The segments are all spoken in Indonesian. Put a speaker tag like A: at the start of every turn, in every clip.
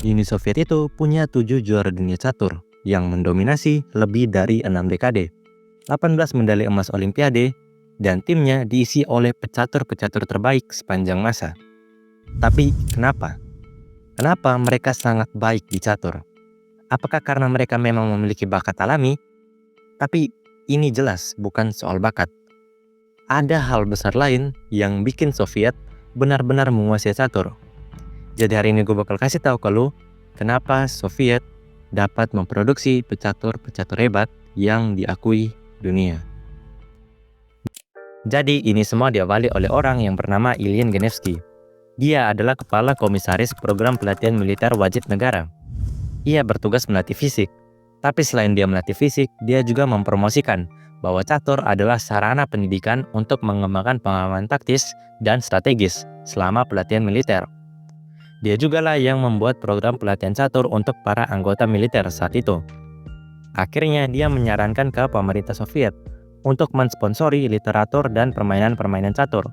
A: Uni Soviet itu punya 7 juara dunia catur yang mendominasi lebih dari 6 dekade, 18 medali emas olimpiade, dan timnya diisi oleh pecatur-pecatur terbaik sepanjang masa. Tapi kenapa? Kenapa mereka sangat baik di catur? Apakah karena mereka memang memiliki bakat alami? Tapi ini jelas bukan soal bakat. Ada hal besar lain yang bikin Soviet benar-benar menguasai catur. Jadi hari ini gue bakal kasih tahu ke lu kenapa Soviet dapat memproduksi pecatur-pecatur hebat yang diakui dunia. Jadi ini semua diawali oleh orang yang bernama Ilyin Genevsky. Dia adalah kepala komisaris program pelatihan militer wajib negara. Ia bertugas melatih fisik, tapi selain dia melatih fisik, dia juga mempromosikan bahwa catur adalah sarana pendidikan untuk mengembangkan pengalaman taktis dan strategis selama pelatihan militer. Dia juga lah yang membuat program pelatihan catur untuk para anggota militer saat itu. Akhirnya dia menyarankan ke pemerintah Soviet untuk mensponsori literatur dan permainan-permainan catur,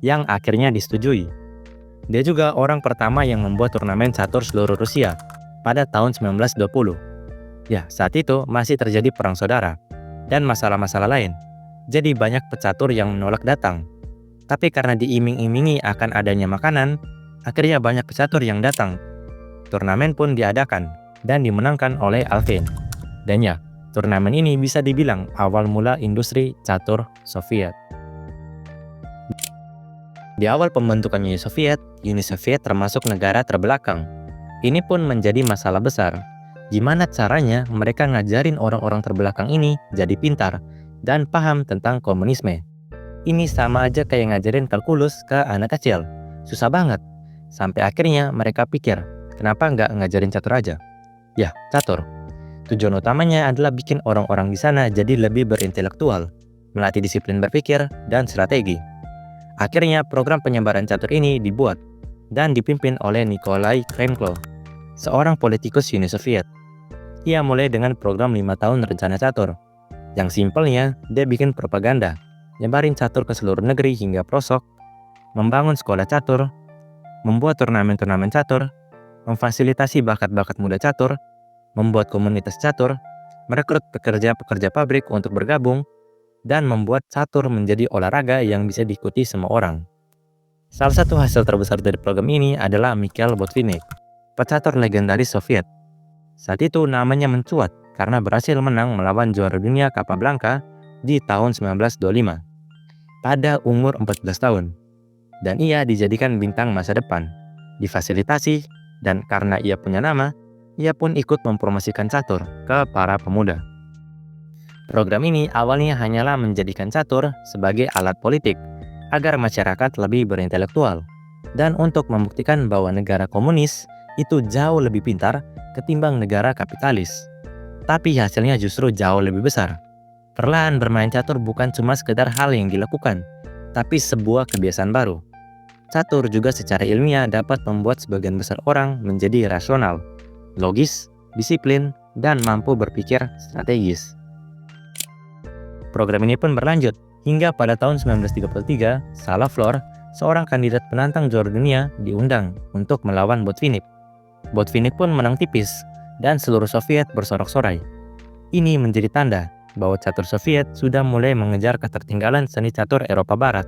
A: yang akhirnya disetujui. Dia juga orang pertama yang membuat turnamen catur seluruh Rusia pada tahun 1920. Ya, saat itu masih terjadi perang saudara dan masalah-masalah lain. Jadi banyak pecatur yang menolak datang. Tapi karena diiming-imingi akan adanya makanan, akhirnya banyak pecatur yang datang. Turnamen pun diadakan dan dimenangkan oleh Alvin. Dan ya, turnamen ini bisa dibilang awal mula industri catur Soviet. Di awal pembentukan Uni Soviet termasuk negara terbelakang. Ini pun menjadi masalah besar. Gimana caranya mereka ngajarin orang-orang terbelakang ini jadi pintar dan paham tentang komunisme? Ini sama aja kayak ngajarin kalkulus ke anak kecil. Susah banget. Sampai akhirnya mereka pikir, kenapa nggak ngajarin catur aja? Ya, catur. Tujuan utamanya adalah bikin orang-orang di sana jadi lebih berintelektual, melatih disiplin berpikir dan strategi. Akhirnya program penyebaran catur ini dibuat dan dipimpin oleh Nikolai Krenklo, seorang politikus Uni Soviet. Ia mulai dengan program 5 tahun rencana catur. Yang simpelnya, dia bikin propaganda, nyebarin catur ke seluruh negeri hingga pelosok, membangun sekolah catur, membuat turnamen-turnamen catur, memfasilitasi bakat-bakat muda catur, membuat komunitas catur, merekrut pekerja-pekerja pabrik untuk bergabung, dan membuat catur menjadi olahraga yang bisa diikuti semua orang. Salah satu hasil terbesar dari program ini adalah Mikhail Botvinnik, pecatur legendaris Soviet. Saat itu namanya mencuat karena berhasil menang melawan juara dunia Capablanca di tahun 1925 pada umur 14 tahun. Dan ia dijadikan bintang masa depan, difasilitasi, dan karena ia punya nama, ia pun ikut mempromosikan catur ke para pemuda. Program ini awalnya hanyalah menjadikan catur sebagai alat politik agar masyarakat lebih berintelektual dan untuk membuktikan bahwa negara komunis itu jauh lebih pintar ketimbang negara kapitalis. Tapi hasilnya justru jauh lebih besar. Perlahan bermain catur bukan cuma sekedar hal yang dilakukan, tapi sebuah kebiasaan baru. Catur juga secara ilmiah dapat membuat sebagian besar orang menjadi rasional, logis, disiplin, dan mampu berpikir strategis. Program ini pun berlanjut hingga pada tahun 1933, Salavlor, seorang kandidat penantang juara dunia, diundang untuk melawan Botvinnik. Botvinnik pun menang tipis dan seluruh Soviet bersorak-sorai. Ini menjadi tanda bahwa catur Soviet sudah mulai mengejar ketertinggalan seni catur Eropa Barat,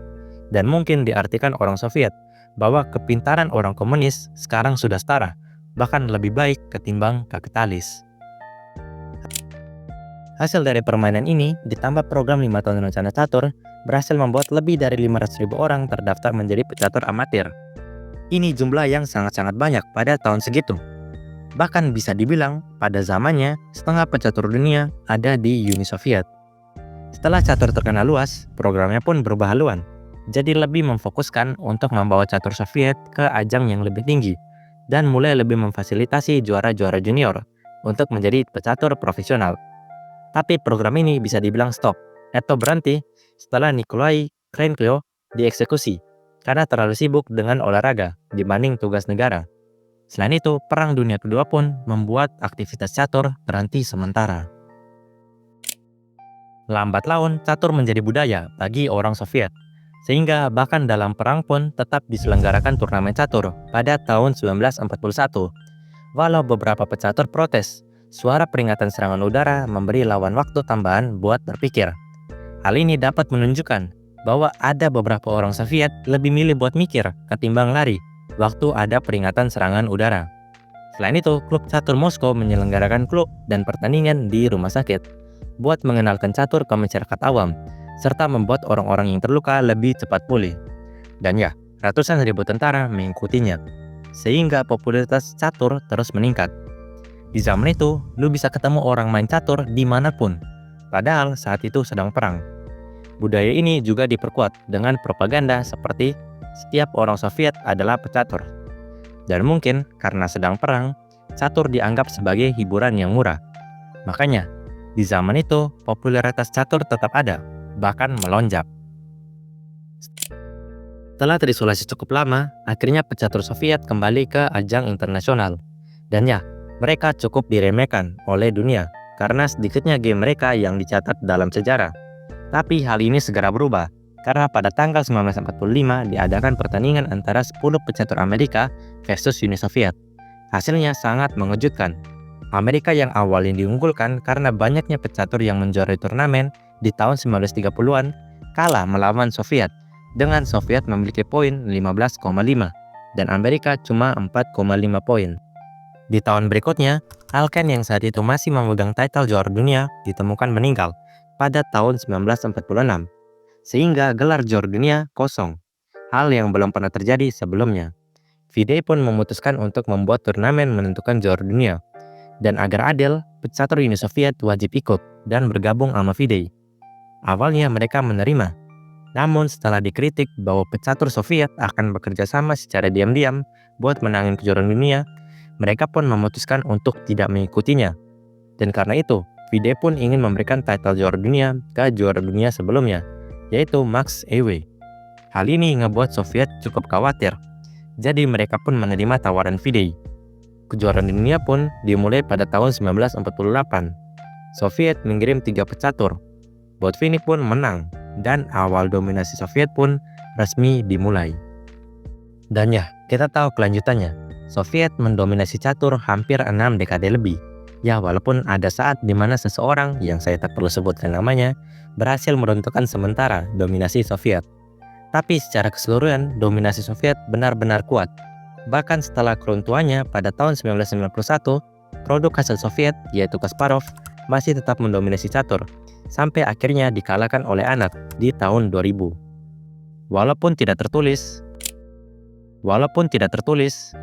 A: dan mungkin diartikan orang Soviet bahwa kepintaran orang komunis sekarang sudah setara, bahkan lebih baik ketimbang kapitalis. Hasil dari permainan ini ditambah program 5 tahun rencana catur berhasil membuat lebih dari 500.000 orang terdaftar menjadi pecatur amatir. Ini jumlah yang sangat-sangat banyak pada tahun segitu. Bahkan bisa dibilang pada zamannya setengah pecatur dunia ada di Uni Soviet. Setelah catur terkenal luas, programnya pun berubah haluan. Jadi lebih memfokuskan untuk membawa catur Soviet ke ajang yang lebih tinggi dan mulai lebih memfasilitasi juara-juara junior untuk menjadi pecatur profesional. Tapi program ini bisa dibilang stop atau berhenti setelah Nikolai Krenklo dieksekusi karena terlalu sibuk dengan olahraga dibanding tugas negara. Selain itu, Perang Dunia Kedua pun membuat aktivitas catur berhenti sementara. Lambat laun, catur menjadi budaya bagi orang Soviet, sehingga bahkan dalam perang pun tetap diselenggarakan turnamen catur pada tahun 1941. Walau beberapa pecatur protes, suara peringatan serangan udara memberi lawan waktu tambahan buat berpikir. Hal ini dapat menunjukkan bahwa ada beberapa orang Soviet lebih milih buat mikir ketimbang lari waktu ada peringatan serangan udara. Selain itu, klub catur Moskow menyelenggarakan klub dan pertandingan di rumah sakit buat mengenalkan catur ke masyarakat awam, serta membuat orang-orang yang terluka lebih cepat pulih. Dan ya, ratusan ribu tentara mengikutinya, sehingga popularitas catur terus meningkat. Di zaman itu, lu bisa ketemu orang main catur dimanapun, padahal saat itu sedang perang. Budaya ini juga diperkuat dengan propaganda seperti setiap orang Soviet adalah pecatur. Dan mungkin karena sedang perang, catur dianggap sebagai hiburan yang murah. Makanya, di zaman itu popularitas catur tetap ada, bahkan melonjak. Setelah terisolasi cukup lama, akhirnya pecatur Soviet kembali ke ajang internasional. Dan ya, mereka cukup diremehkan oleh dunia karena sedikitnya game mereka yang dicatat dalam sejarah. Tapi hal ini segera berubah, karena pada tanggal 1945 diadakan pertandingan antara 10 pecatur Amerika versus Uni Soviet. Hasilnya sangat mengejutkan. Amerika yang awalnya diunggulkan karena banyaknya pecatur yang menjuarai turnamen di tahun 1930-an kalah melawan Soviet, dengan Soviet memiliki poin 15,5 dan Amerika cuma 4,5 poin. Di tahun berikutnya, Alken yang saat itu masih memegang title juara dunia ditemukan meninggal pada tahun 1946. Sehingga gelar juara dunia kosong, hal yang belum pernah terjadi sebelumnya. FIDE pun memutuskan untuk membuat turnamen menentukan juara dunia, dan agar adil, pecatur Uni Soviet wajib ikut dan bergabung sama FIDE. Awalnya mereka menerima, namun setelah dikritik bahwa pecatur Soviet akan bekerja sama secara diam-diam buat menangin kejuaraan dunia, mereka pun memutuskan untuk tidak mengikutinya. Dan karena itu, FIDE pun ingin memberikan title juara dunia ke juara dunia sebelumnya, yaitu Max Ewe. Hal ini ngebuat Soviet cukup khawatir, jadi mereka pun menerima tawaran FIDE. Kejuaraan dunia pun dimulai pada tahun 1948. Soviet mengirim 3 pecatur. Botvinnik pun menang, dan awal dominasi Soviet pun resmi dimulai. Dan ya, kita tahu kelanjutannya. Soviet mendominasi catur hampir 6 dekade lebih. Ya, walaupun ada saat di mana seseorang yang saya tak perlu sebutkan namanya berhasil meruntuhkan sementara dominasi Soviet. Tapi secara keseluruhan, dominasi Soviet benar-benar kuat. Bahkan setelah keruntuhannya pada tahun 1991, produk hasil Soviet, yaitu Kasparov, masih tetap mendominasi catur, sampai akhirnya dikalahkan oleh anak di tahun 2000. Walaupun tidak tertulis,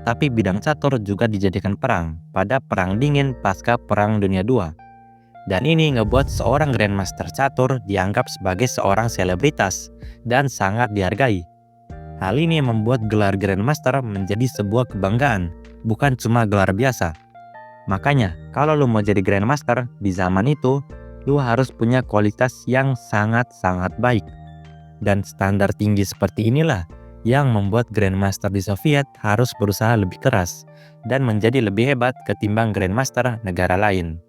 A: tapi bidang catur juga dijadikan perang pada Perang Dingin pasca Perang Dunia II. Dan ini ngebuat seorang Grandmaster catur dianggap sebagai seorang selebritas dan sangat dihargai. Hal ini membuat gelar Grandmaster menjadi sebuah kebanggaan, bukan cuma gelar biasa. Makanya, kalau lu mau jadi Grandmaster di zaman itu, lu harus punya kualitas yang sangat-sangat baik. Dan standar tinggi seperti inilah yang membuat Grandmaster di Soviet harus berusaha lebih keras dan menjadi lebih hebat ketimbang Grandmaster negara lain.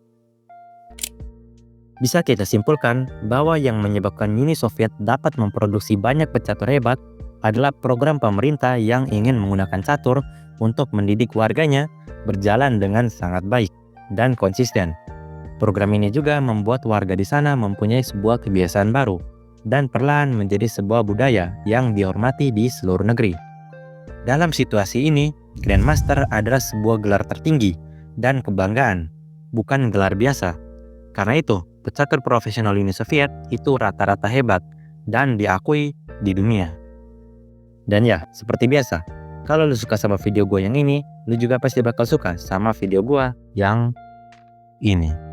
A: Bisa kita simpulkan bahwa yang menyebabkan Uni Soviet dapat memproduksi banyak pecatur hebat adalah program pemerintah yang ingin menggunakan catur untuk mendidik warganya berjalan dengan sangat baik dan konsisten. Program ini juga membuat warga di sana mempunyai sebuah kebiasaan baru dan perlahan menjadi sebuah budaya yang dihormati di seluruh negeri. Dalam situasi ini, Grandmaster adalah sebuah gelar tertinggi dan kebanggaan, bukan gelar biasa. Karena itu, pecatur profesional Uni Soviet itu rata-rata hebat dan diakui di dunia. Dan ya, seperti biasa, kalau lu suka sama video gue yang ini, lu juga pasti bakal suka sama video gue yang ini.